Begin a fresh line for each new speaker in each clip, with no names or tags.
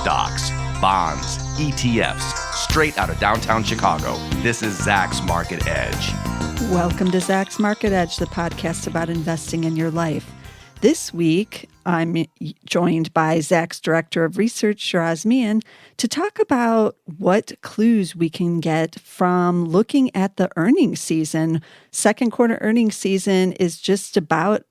Stocks, bonds, ETFs, straight out of downtown Chicago. This is Zach's Market Edge.
Welcome to Zach's Market Edge, the podcast about investing in your life. This week, I'm joined by Zach's Director of Research, Shiraz Mian, to talk about what clues we can get from looking at the earnings season. Second quarter earnings season is just about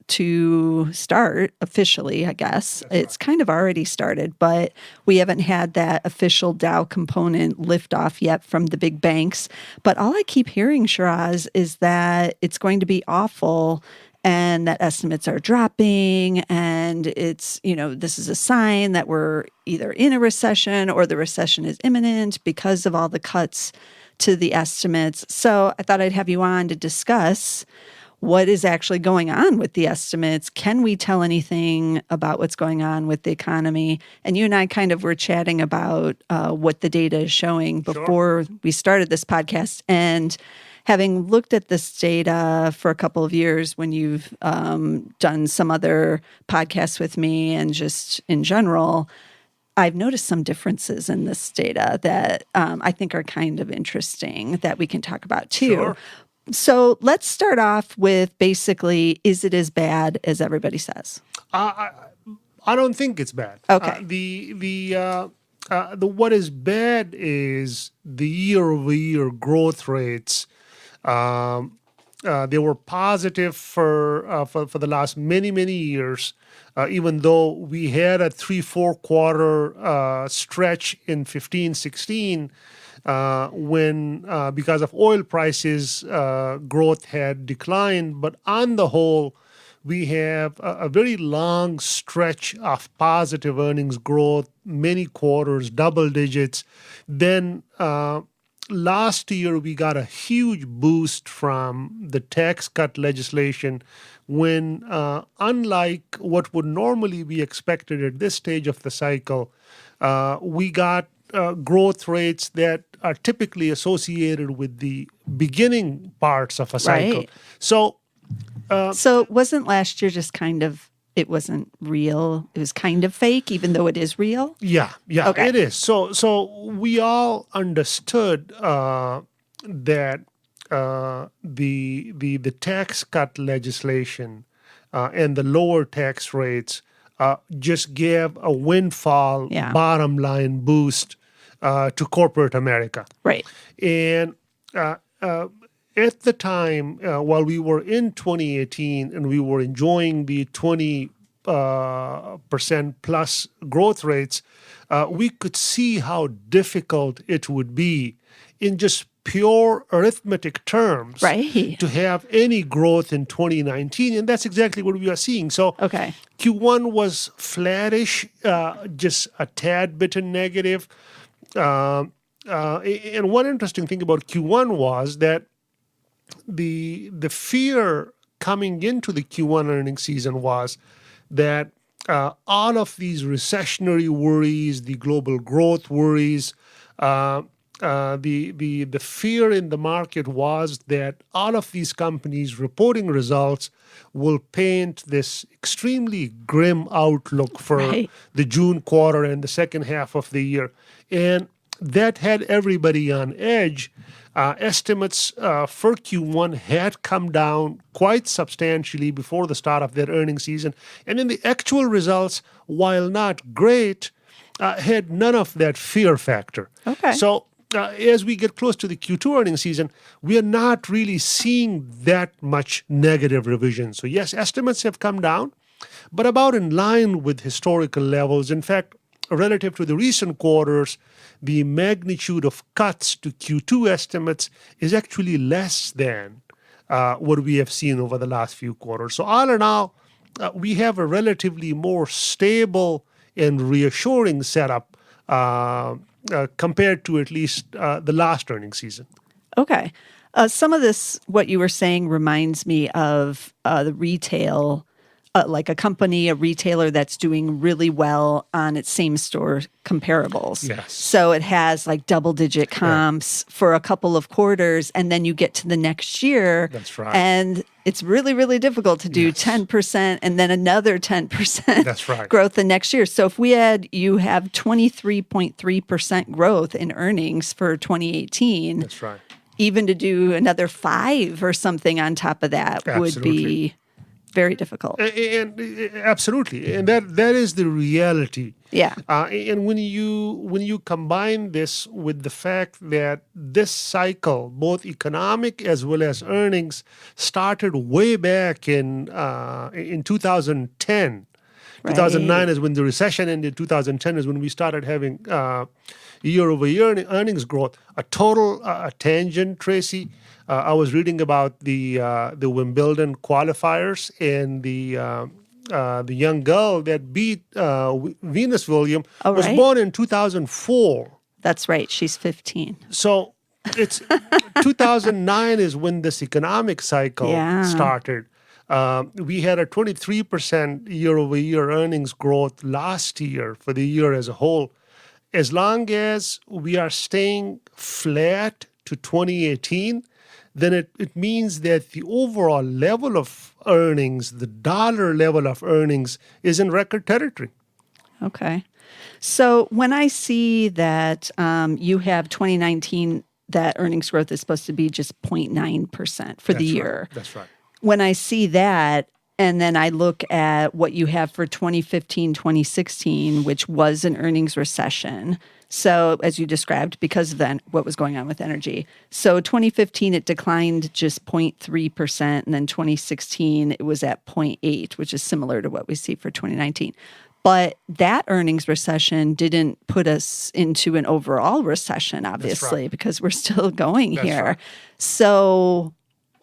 to start officially, I guess. It's kind of already started, but we haven't had that official Dow component lift off yet from the big banks. But all I keep hearing, Shiraz, is that it's going to be awful and that estimates are dropping. And it's, this is a sign that we're either in a recession or the recession is imminent because of all the cuts to the estimates. So I thought I'd have you on to discuss what is actually going on with the estimates. Can we tell anything about what's going on with the economy? And you and I kind of were chatting about what the data is showing before we started this podcast. And having looked at this data for a couple of years when you've done some other podcasts with me and just in general, I've noticed some differences in this data that I think are kind of interesting that we can talk about too.
Sure.
So let's start off with basically, is it as bad as everybody says?
I don't think it's bad.
Okay.
The what is bad is the year-over-year growth rates. They were positive for the last many years, even though we had a 3-4 quarter stretch in 15-16. When because of oil prices, growth had declined. But on the whole, we have a very long stretch of positive earnings growth, many quarters, double digits. Then last year, we got a huge boost from the tax cut legislation when, unlike what would normally be expected at this stage of the cycle, we got growth rates that are typically associated with the beginning parts of a cycle.
Right.
So
wasn't last year just kind of, it wasn't real? It was kind of fake, even though it is real?
Yeah,
Okay.
It is. So we all understood that the tax cut legislation and the lower tax rates just gave a windfall bottom line boost to corporate America.
Right.
And at the time, while we were in 2018 and we were enjoying the 20% plus growth rates, we could see how difficult it would be in just pure arithmetic terms to have any growth in 2019. And that's exactly what we are seeing. So Q1 was flattish, just a tad bit negative. And one interesting thing about Q1 was that the fear coming into the Q1 earnings season was that all of these recessionary worries, the global growth worries, the fear in the market was that all of these companies reporting results will paint this extremely grim outlook for the June quarter and the second half of the year. And that had everybody on edge. Estimates for Q1 had come down quite substantially before the start of their earnings season. And in the actual results, while not great, had none of that fear factor. So as we get close to the Q2 earnings season, we are not really seeing that much negative revision. So yes, estimates have come down, but about in line with historical levels. In fact, relative to the recent quarters, the magnitude of cuts to Q2 estimates is actually less than what we have seen over the last few quarters. So all in all, we have a relatively more stable and reassuring setup compared to at least the last earnings season.
Okay. Some of this, what you were saying, reminds me of the retail, like a company, a retailer that's doing really well on its same store comparables.
Yes.
So it has like double-digit comps for a couple of quarters, and then you get to the next year.
That's right.
And it's really, really difficult to do 10% and then another 10%
That's right.
growth the next year. So if you have 23.3% growth in earnings for 2018.
That's right.
Even to do another 5 or something on top of that would be very difficult.
And absolutely. And that is the reality.
Yeah.
And when you combine this with the fact that this cycle, both economic as well as earnings, started way back in 2010. Right. 2009 is when the recession ended. 2010 is when we started having year-over-year earnings growth. A total tangent, Tracy. I was reading about the Wimbledon qualifiers and the young girl that beat Venus Williams was born in 2004.
That's right. She's 15.
So it's 2009 is when this economic cycle started. We had a 23% year-over-year earnings growth last year for the year as a whole. As long as we are staying flat to 2018, then it means that the overall level of earnings, the dollar level of earnings, is in record territory.
Okay. So when I see that you have 2019, that earnings growth is supposed to be just 0.9% for the year.
That's right.
When I see that, and then I look at what you have for 2015, 2016, which was an earnings recession. So as you described, because of then what was going on with energy. So 2015, it declined just 0.3%. And then 2016, it was at 0.8, which is similar to what we see for 2019. But that earnings recession didn't put us into an overall recession, obviously, because we're still going here.
Right.
So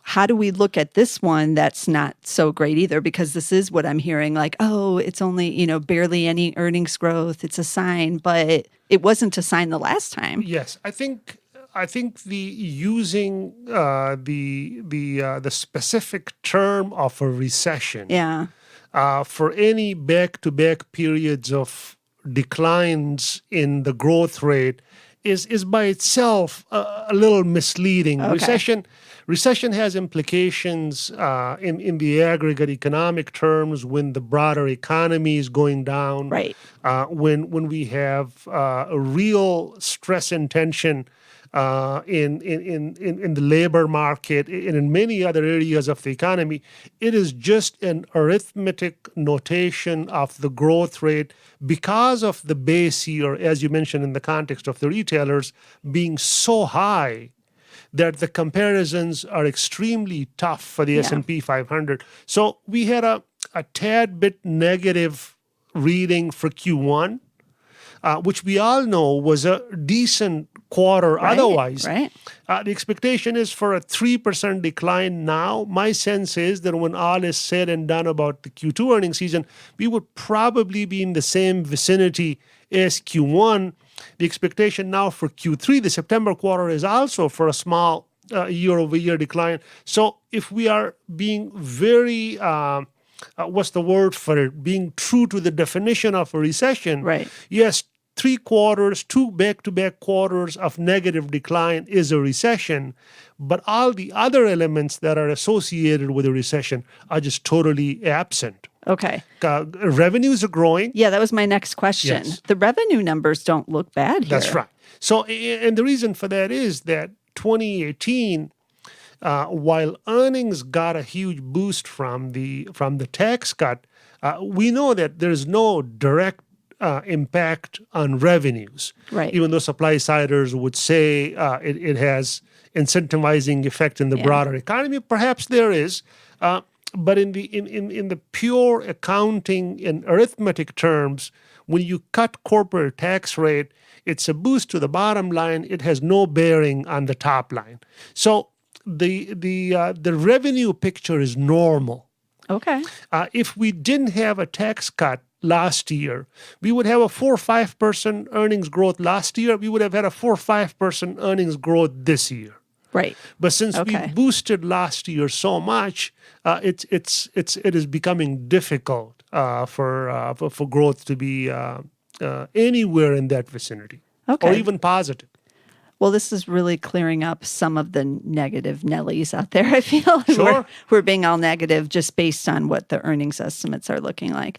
how do we look at this one that's not so great either? Because this is what I'm hearing, like, oh, it's only, barely any earnings growth. It's a sign, but it wasn't a sign the last time.
Yes, I think the using the specific term of a recession.
Yeah.
For any back-to-back periods of declines in the growth rate is by itself a little misleading.
Okay.
Recession has implications in the aggregate economic terms when the broader economy is going down.
Right.
When we have a real stress and tension in the labor market and in many other areas of the economy, it is just an arithmetic notation of the growth rate because of the base year, as you mentioned in the context of the retailers, being so high that the comparisons are extremely tough for the S&P 500. So we had a tad bit negative reading for Q1, which we all know was a decent quarter otherwise.
Right.
The expectation is for a 3% decline now. My sense is that when all is said and done about the Q2 earnings season, we would probably be in the same vicinity as Q1. The expectation now for Q3, the September quarter, is also for a small year-over-year decline. So if we are being very, what's the word for it, being true to the definition of a recession, yes, 3 quarters, 2 back-to-back quarters of negative decline is a recession, but all the other elements that are associated with a recession are just totally absent.
Okay.
Revenues are growing.
Yeah, that was my next question.
Yes.
The revenue numbers don't look bad here.
That's right. So, and the reason for that is that 2018, while earnings got a huge boost from the tax cut, we know that there's no direct impact on revenues.
Right.
Even though supply-siders would say it has incentivizing effect in the broader economy, perhaps there is. But in the pure accounting and arithmetic terms, when you cut corporate tax rate, it's a boost to the bottom line. It has no bearing on the top line. So the revenue picture is normal.
Okay.
If we didn't have a tax cut last year, we would have a 4 or 5% earnings growth last year. We would have had a 4 or 5% earnings growth this year.
Right.
But since we boosted last year so much, it is becoming difficult for growth to be anywhere in that vicinity, or even positive.
Well, this is really clearing up some of the negative Nellies out there, I feel.
Sure.
We're being all negative just based on what the earnings estimates are looking like.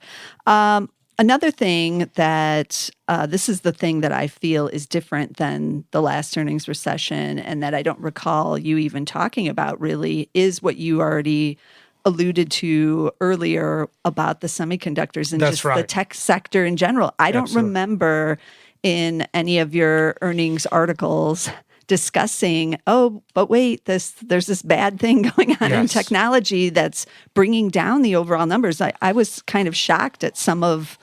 Another thing that this is the thing that I feel is different than the last earnings recession and that I don't recall you even talking about really is what you already alluded to earlier about the semiconductors and
That's
just
right.
the tech sector in general. I don't
Absolutely.
remember in any of your earnings articles discussing, oh, but wait, there's this bad thing going on in
Yes.
technology that's bringing down the overall numbers. I was kind of shocked at some of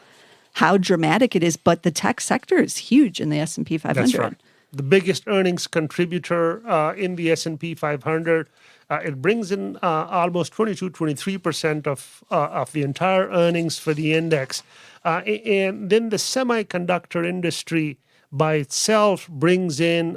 how dramatic it is, but the tech sector is huge in the S&P 500.
That's right. The biggest earnings contributor in the S&P 500. It brings in almost 23% of the entire earnings for the index. And then the semiconductor industry by itself brings in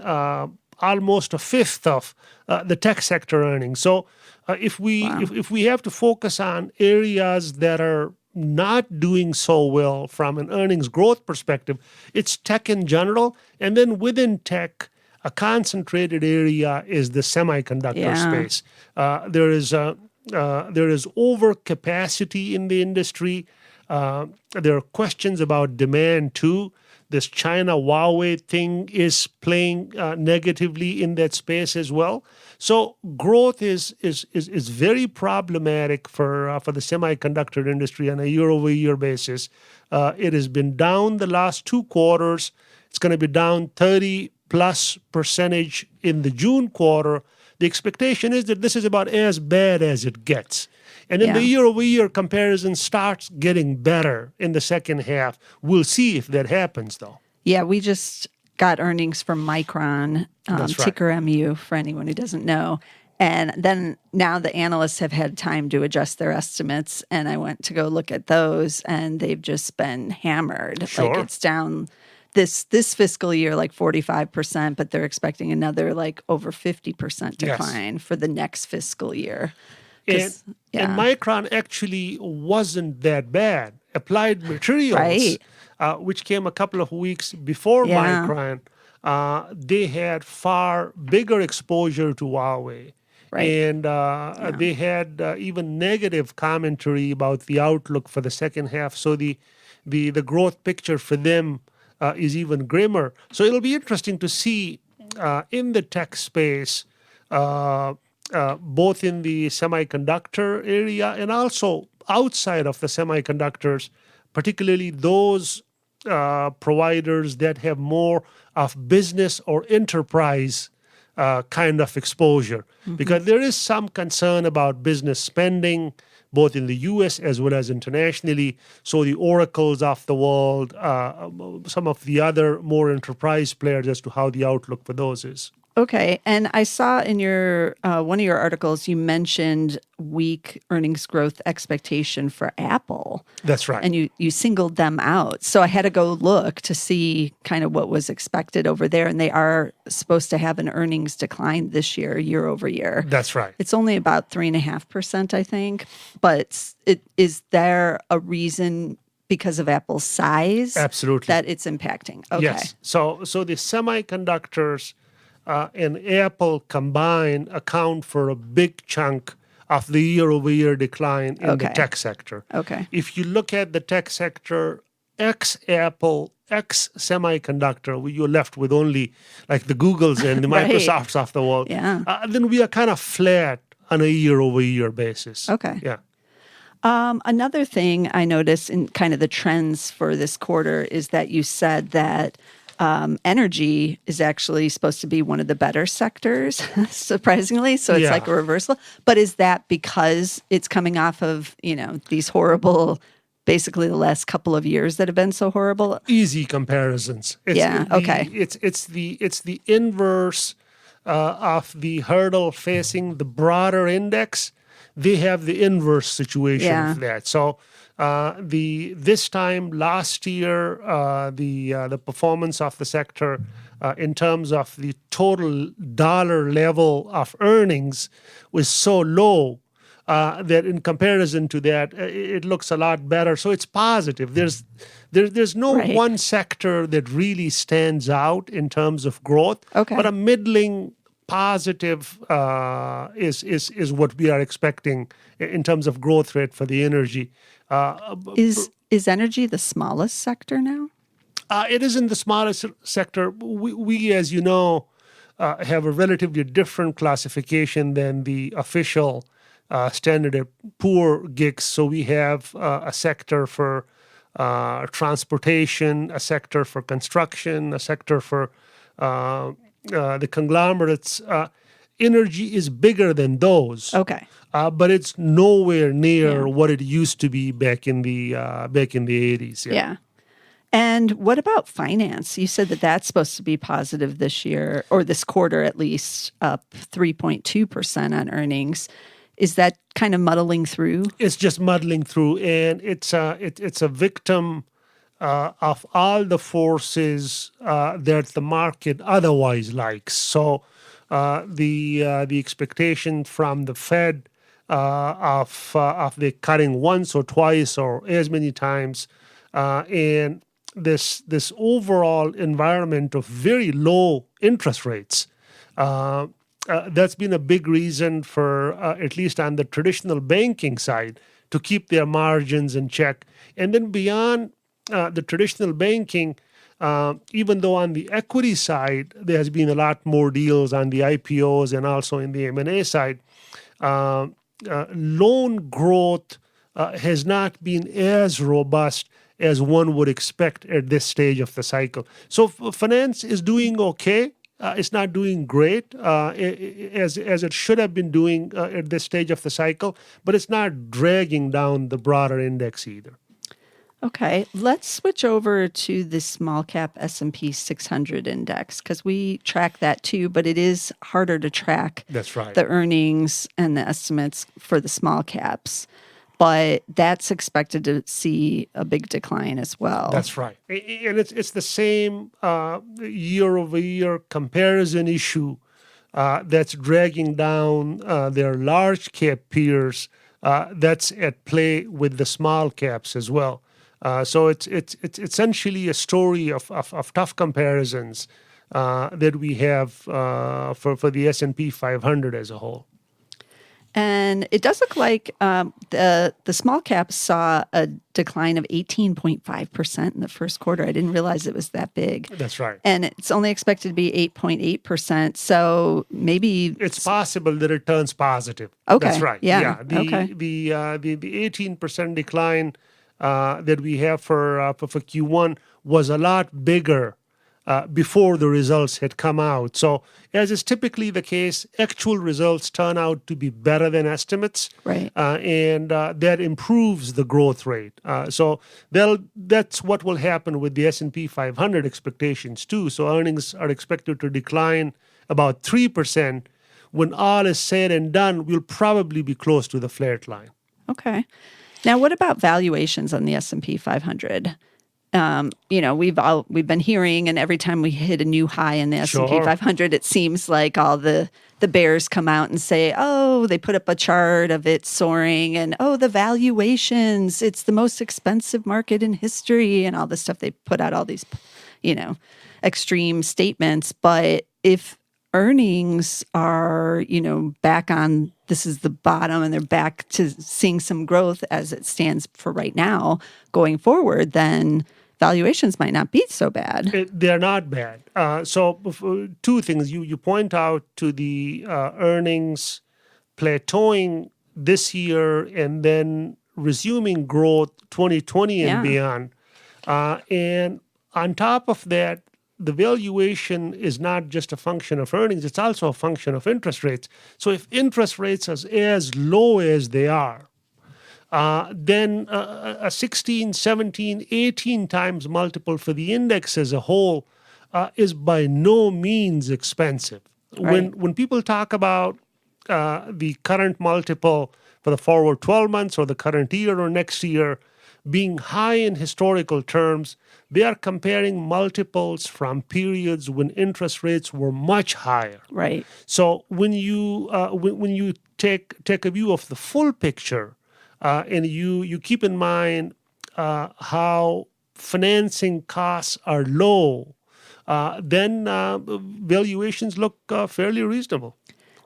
almost a fifth of the tech sector earnings. So if we have to focus on areas that are not doing so well from an earnings growth perspective, it's tech in general. And then within tech, a concentrated area is the semiconductor space. There is overcapacity in the industry. There are questions about demand too. This China Huawei thing is playing negatively in that space as well. So growth is very problematic for the semiconductor industry on a year-over-year basis. It has been down the last 2 quarters. It's going to be down 30+% in the June quarter. The expectation is that this is about as bad as it gets. And then the year-over-year comparison starts getting better in the second half. We'll see if that happens, though.
Yeah, we just got earnings from Micron,
That's right.
ticker MU, for anyone who doesn't know. And then now the analysts have had time to adjust their estimates, and I went to go look at those, and they've just been hammered.
Sure.
Like it's down this fiscal year like 45%, but they're expecting another like over 50% decline for the next fiscal year.
And Micron actually wasn't that bad. Applied Materials, which came a couple of weeks before Micron, they had far bigger exposure to Huawei. And they had even negative commentary about the outlook for the second half. So the growth picture for them is even grimmer. So it'll be interesting to see in the tech space, both in the semiconductor area and also outside of the semiconductors, particularly those providers that have more of business or enterprise kind of exposure. Because there is some concern about business spending, both in the U.S. as well as internationally. So the ORCLs of the world, some of the other more enterprise players as to how the outlook for those is.
Okay. And I saw in your one of your articles, you mentioned weak earnings growth expectation for Apple.
That's right.
And you singled them out. So I had to go look to see kind of what was expected over there. And they are supposed to have an earnings decline this year over year.
That's right.
It's only about 3.5%, I think. But is there a reason because of Apple's size
Absolutely.
that it's impacting? Okay.
Yes. So the semiconductors and Apple combined account for a big chunk of the year-over-year decline in the tech sector.
Okay.
If you look at the tech sector, ex-Apple, ex-semiconductor, you're left with only like the Googles and the Microsofts of the world. Then we are kind of flat on a year-over-year basis.
Okay.
Yeah.
Another thing I noticed in kind of the trends for this quarter is that you said that energy is actually supposed to be one of the better sectors, surprisingly. So it's like a reversal. But is that because it's coming off of, these horrible, basically the last couple of years that have been so horrible?
Easy comparisons. It's the inverse of the hurdle facing the broader index. They have the inverse situation of that. So this time last year, the performance of the sector in terms of the total dollar level of earnings was so low that in comparison to that, it looks a lot better. So it's positive. There's no one sector that really stands out in terms of growth, but a middling positive is what we are expecting in terms of growth rate for the energy.
Is energy the smallest sector now?
It isn't the smallest sector. We, as you know, have a relatively different classification than the official Standard & Poor GICS. So we have a sector for transportation, a sector for construction, a sector for the conglomerates. Energy is bigger than those. But it's nowhere near what it used to be back in the 80s.
Yeah. And what about finance? You said that that's supposed to be positive this year, or this quarter at least, up 3.2% on earnings. Is that kind of muddling through?
It's just muddling through, and it's a victim of all the forces that the market otherwise likes. So the expectation from the Fed of the cutting once or twice or as many times, and this overall environment of very low interest rates. That's been a big reason for, at least on the traditional banking side, to keep their margins in check. And then beyond the traditional banking, even though on the equity side, there has been a lot more deals on the IPOs and also in the M&A side, loan growth has not been as robust as one would expect at this stage of the cycle. So finance is doing okay. It's not doing great as it should have been doing at this stage of the cycle, but it's not dragging down the broader index either.
Okay, let's switch over to the small cap S&P 600 index, because we track that too, but it is harder to track the earnings and the estimates for the small caps. But that's expected to see a big decline as well.
That's right. And it's the same year-over-year comparison issue that's dragging down their large cap peers that's at play with the small caps as well. So it's essentially a story of tough comparisons that we have for the S&P 500 as a whole.
And it does look like the small caps saw a decline of 18.5% in the first quarter. I didn't realize it was that big.
That's right.
And it's only expected to be 8.8%. So maybe
it's possible that it turns positive.
Okay.
That's right.
Yeah.
The 18% decline that we have for Q1 was a lot bigger before the results had come out. So, as is typically the case, actual results turn out to be better than estimates, and that improves the growth rate. So that's what will happen with the S&P 500 expectations too. So earnings are expected to decline about 3%. When all is said and done, we'll probably be close to the flat line.
Okay. Now, what about valuations on the S&P 500? We've been hearing, and every time we hit a new high in the S&P 500, it seems like all the bears come out and say, oh, they put up a chart of it soaring, and oh, the valuations, it's the most expensive market in history, and all this stuff. They put out all these, extreme statements. But if earnings are, back on, this is the bottom, and they're back to seeing some growth as it stands for right now going forward, then valuations might not be so bad.
They're not bad. So two things. You point out to the earnings plateauing this year and then resuming growth 2020 and beyond. And on top of that, the valuation is not just a function of earnings, it's also a function of interest rates. So if interest rates are as low as they are, then a 16, 17, 18 times multiple for the index as a whole is by no means expensive.
Right.
When people talk about the current multiple for the forward 12 months or the current year or next year, being high in historical terms, they are comparing multiples from periods when interest rates were much higher.
Right.
So when you take a view of the full picture, and you keep in mind how financing costs are low, then valuations look fairly reasonable.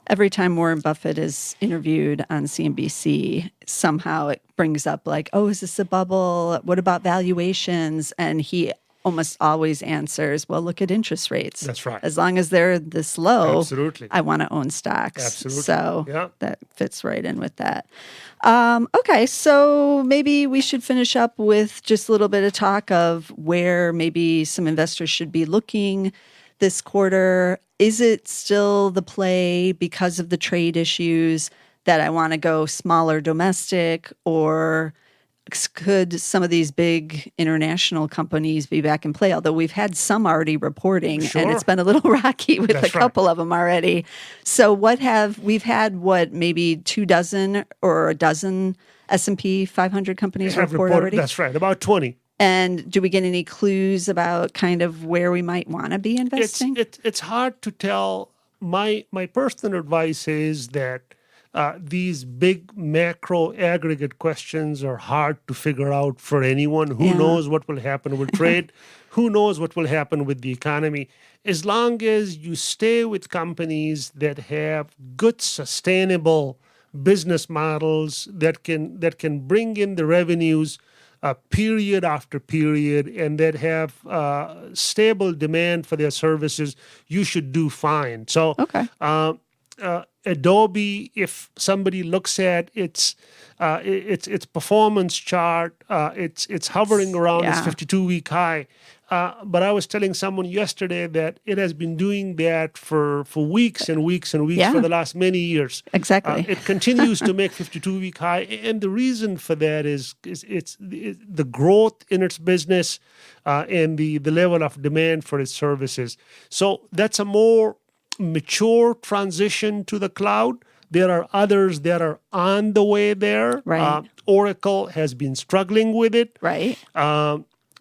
Every time Warren Buffett is interviewed on CNBC, somehow it brings up like, oh, is this a bubble? What about valuations? And he almost always answers, well, look at interest rates.
That's right.
As long as they're this low,
Absolutely.
I want to own stocks.
Absolutely.
So
Yeah.
that fits right in with that. Okay, so maybe we should finish up with just a little bit of talk of where maybe some investors should be looking this quarter. Is it still the play because of the trade issues that I want to go smaller domestic, or could some of these big international companies be back in play? Although we've had some already reporting,
Sure.
and it's been a little rocky with
That's
a couple of them already. So we've had maybe 24 or a dozen S&P 500 companies
Have
report already?
That's right, about 20.
And do we get any clues about kind of where we might want to be investing?
It's hard to tell. My personal advice is that these big macro aggregate questions are hard to figure out for anyone. Who knows what will happen with trade? Who knows what will happen with the economy? As long as you stay with companies that have good, sustainable business models that can bring in the revenues period after period, and that have stable demand for their services, you should do fine. So,
Okay.
Adobe, if somebody looks at its performance chart, it's hovering around its 52-week high. But I was telling someone yesterday that it has been doing that for weeks and weeks and weeks for the last many years.
Exactly.
It continues to make 52-week high, and the reason for that is it's the growth in its business and the level of demand for its services. So that's a more mature transition to the cloud. There are others that are on the way there.
Right.
Oracle has been struggling with it.
Right.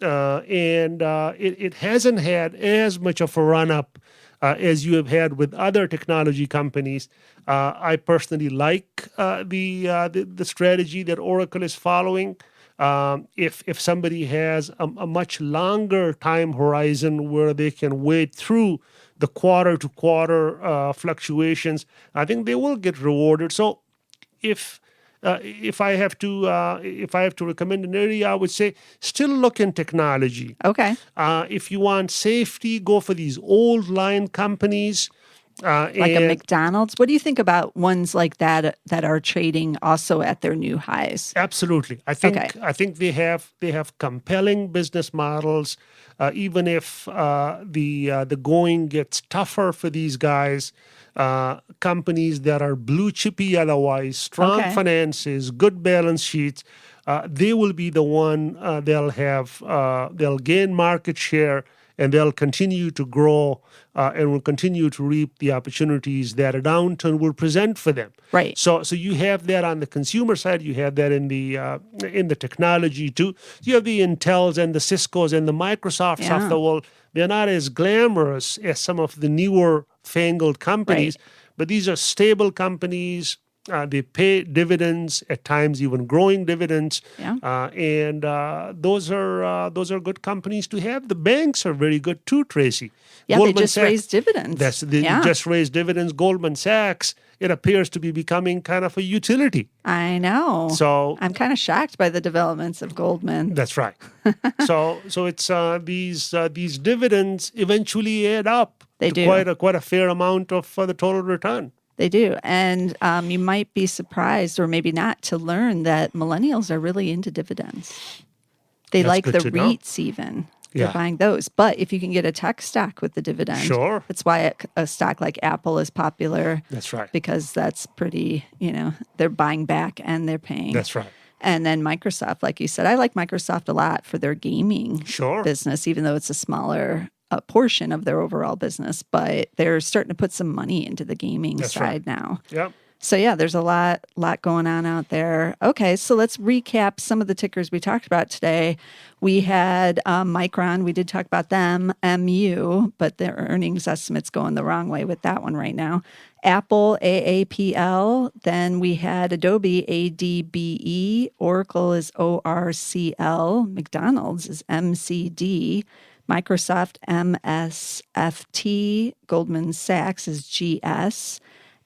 It hasn't had as much of a run-up as you have had with other technology companies. I personally like the strategy that Oracle is following. If somebody has a much longer time horizon where they can wade through the quarter-to-quarter fluctuations, I think they will get rewarded. So, if I have to recommend an area, I would say still look in technology.
Okay.
If you want safety, go for these old line companies.
Like a McDonald's. What do you think about ones like that are trading also at their new highs?
Absolutely. I think they have compelling business models. Even if the going gets tougher for these guys, companies that are blue chippy otherwise, strong finances, good balance sheets, they will be the one they'll gain market share, and they'll continue to grow and will continue to reap the opportunities that a downturn will present for them.
Right.
So you have that on the consumer side. You have that in the technology too. You have the Intels and the Ciscos and the Microsofts of the world. They're not as glamorous as some of the newer fangled companies, but these are stable companies. They pay dividends, at times even growing dividends, and those are good companies to have. The banks are very good too, Tracy.
Yeah,
Goldman
they just
Sachs,
raised dividends.
They just raised dividends. Goldman Sachs, it appears to be becoming kind of a utility.
I know.
So
I'm kind of shocked by the developments of Goldman.
That's right. so it's these dividends eventually add up.
They do
quite a fair amount of the total return.
They do. And you might be surprised, or maybe not, to learn that millennials are really into dividends. They
That's
like
good
the
to know.
REITs even. They're buying those. But if you can get a tech stock with the dividend, that's why a stock like Apple is popular.
That's right.
Because that's pretty, they're buying back and they're paying.
That's right.
And then Microsoft, like you said, I like Microsoft a lot for their gaming business, even though it's a smaller portion of their overall business. But they're starting to put some money into the gaming side now.
Yep.
So yeah, there's a lot going on out there. Okay, so let's recap some of the tickers we talked about today. We had Micron. We did talk about them, MU, but their earnings estimates going the wrong way with that one right now. Apple, AAPL. Then we had Adobe, ADBE. Oracle is ORCL. McDonald's is MCD. Microsoft, MSFT. Goldman Sachs is GS.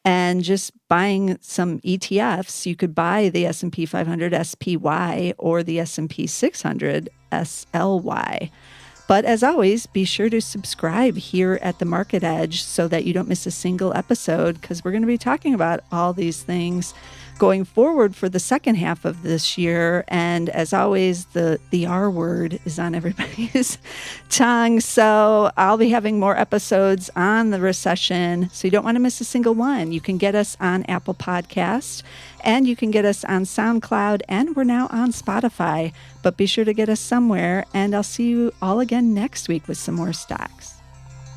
And just buying some ETFs, you could buy the S&P 500 SPY or the S&P 600 SLY. But as always, be sure to subscribe here at the Market Edge so that you don't miss a single episode, because we're going to be talking about all these things going forward for the second half of this year. And as always, the R word is on everybody's tongue. So I'll be having more episodes on the recession. So you don't want to miss a single one. You can get us on Apple Podcasts, and you can get us on SoundCloud, and we're now on Spotify. But be sure to get us somewhere, and I'll see you all again next week with some more stocks.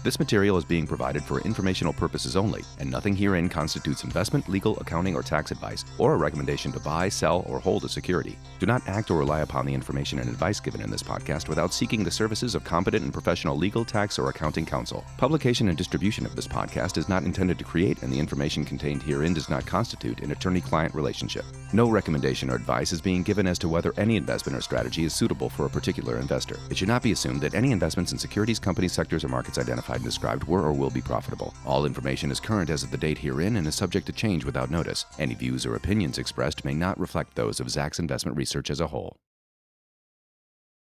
This material is being provided for informational purposes only, and nothing herein constitutes investment, legal, accounting, or tax advice, or a recommendation to buy, sell, or hold a security. Do not act or rely upon the information and advice given in this podcast without seeking the services of competent and professional legal, tax, or accounting counsel. Publication and distribution of this podcast is not intended to create, and the information contained herein does not constitute an attorney-client relationship. No recommendation or advice is being given as to whether any investment or strategy is suitable for a particular investor. It should not be assumed that any investments in securities, companies, sectors, or markets identified and described were or will be profitable. All information is current as of the date herein and is subject to change without notice. Any views or opinions expressed may not reflect those of Zacks Investment Research as a whole.